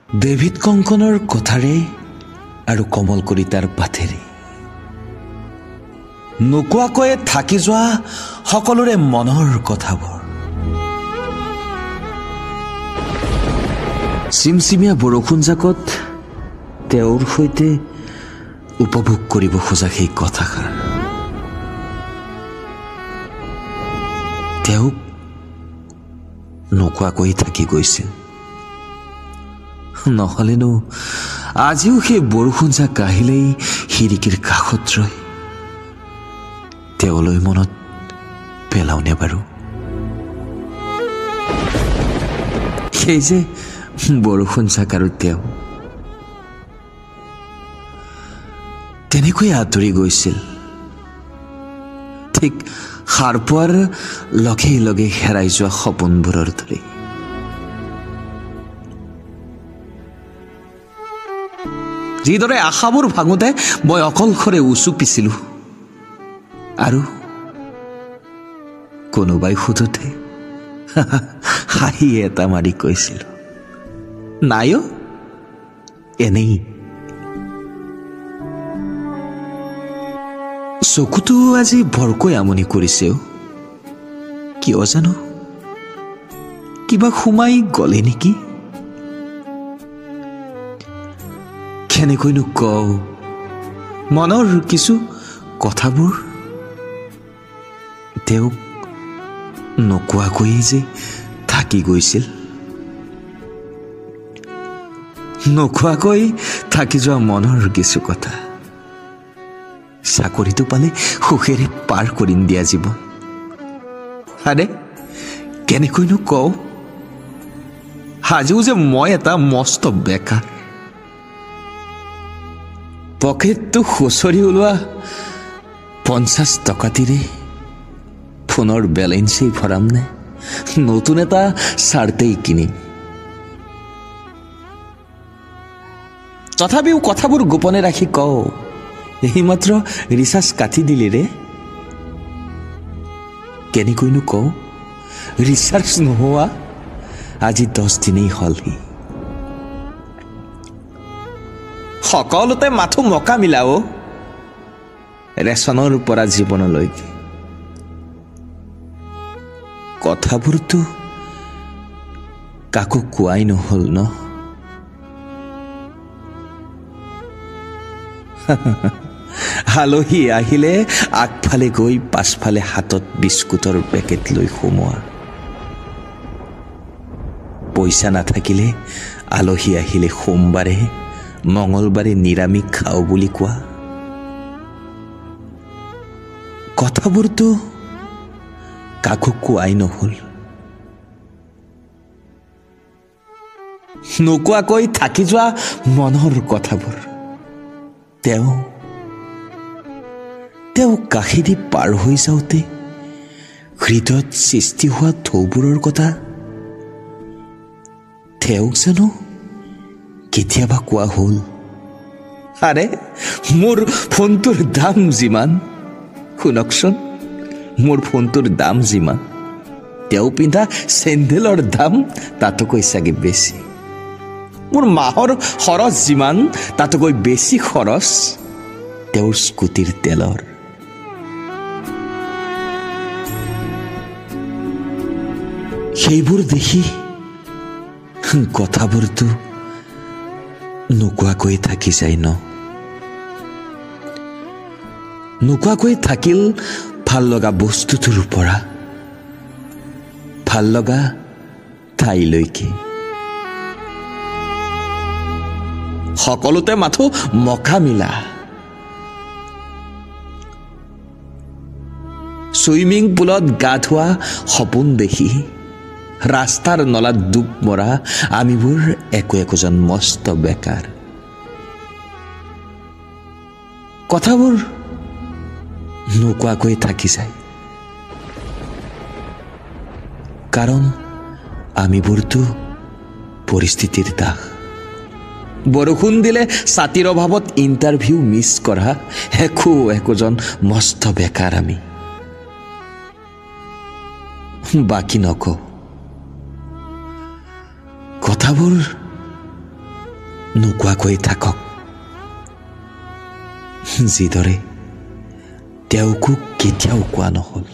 David কংকনৰ কথাৰে আৰু কমল কলিতাৰ পাঠেৰে নোকোৱাকৈ থাকি যোৱা সকলোৰে মনৰ কথাবোৰ চিমচিমীয়া বৰষুণ জাকত তেওঁৰ সৈতে উপভোগ কৰিব খোজা সেই কথাষাৰ তেওঁক নোকোৱাকৈ থাকি গৈছিল নহলেনো আজিও সেই বৰষুণ জাক আহিলেই খিৰিকীৰ কাষত ৰৈ তেওঁলৈ মনত পেলাওনে বাৰু সেই যে বৰষুণ জাক আৰু তেওঁ তেনেকৈ আঁতৰি গৈছিল ঠিক সাৰ পোৱাৰ লগে লগে হেৰাই যোৱা সপোনবোৰৰ দৰে যিদৰে আশাবোৰ ভাঙোতে মই অকলশৰে উচুপিছিলো আৰু কোনোবাই সোধোতে হাঁহি এটা মাৰি কৈছিলো নাই এনেই চকুটো আজি ভৰকৈ আমনি কৰিছে কিয় জানো কিবা সোমাই গলে নেকি কেনেকৈনো কওঁ মনৰ কিছু কথাবোৰ তেওঁক নোকোৱাকৈয়ে যে থাকি গৈছিল নোকোৱাকৈ থাকি যোৱা মনৰ কিছু কথা চাকৰিটো পালে সুখেৰে পাৰ কৰিম দিয়া জীৱন আৰে কেনেকৈনো কওঁ আজিও যে মই এটা মস্ত বেকাৰ পকেটটো খুচৰি ওলোৱা 50 টকাটিৰে ফোনৰ বেলেঞ্চেই ভৰাম নে নতুন এটা চাৰ্টেই কিনিম তথাপিও কথাবোৰ গোপনে ৰাখি কওঁ এইমাত্ৰ ৰিচাৰ্জ কাটি দিলে ৰে কেনেকৈনো কওঁ ৰিচাৰ্জ নোহোৱা আজি 10 দিনেই হলহি সকলোতে মাথো মকা মিলাও ৰেচনৰ পৰা জীৱনলৈকে কথাবোৰতো কাকো কোৱাই নহল ন আলহী আহিলে আগফালে গৈ পাছফালে হাতত বিস্কুটৰ পেকেট লৈ সোমোৱা পইচা নাথাকিলে আলহী আহিলে সোমবাৰে মঙ্গলবাৰে নিৰামিষ খাও বুলি কোৱা কথাবোৰতো কাকো কোৱাই নহল নোকোৱাকৈ থাকি যোৱা মনৰ কথাবোৰ তেওঁ কাষেদি পাৰ হৈ যাওঁতে হৃদয়ত সৃষ্টি হোৱা ঢৌবোৰৰ কথা তেওঁক জানো কেতিয়াবা কোৱা হল আৰে মোৰ ফোনটোৰ দাম যিমান শুনকচোন মোৰ ফোনটোৰ দাম যিমান তেওঁ পিন্ধা চেণ্ডেলৰ দাম তাতকৈ চাগে বেছি মোৰ মাহৰ খৰচ যিমান তাতকৈ বেছি খৰচ তেওঁৰ স্কুটিৰ তেলৰ সেইবোৰ দেখি কথাবোৰতো নোকোৱাকৈ থাকি যায় ন নোকোৱাকৈ থাকিল ভাল লগা বস্তুটোৰ পৰা ভাল লগা ঠাইলৈকে সকলোতে মাথো মকা মিলা সুইমিং পুলত গা ধোৱা সপোন দেখি ৰাস্তাৰ নলাত ডুব মৰা আমিবোৰ একোজন মস্ত বেকাৰ কথাবোৰ নোকোৱাকৈ থাকি যায় কাৰণ আমিবোৰতো পৰিস্থিতিৰ দাস বৰষুণ দিলে ছাতিৰ অভাৱত ইণ্টাৰভিউ মিছ কৰা একোজন মস্ত বেকাৰ আমি বাকি নকওঁ কথাবোৰ নোকোৱাকৈ থাকক, যিদৰে তেওঁকো কেতিয়াও কোৱা নহ'ল।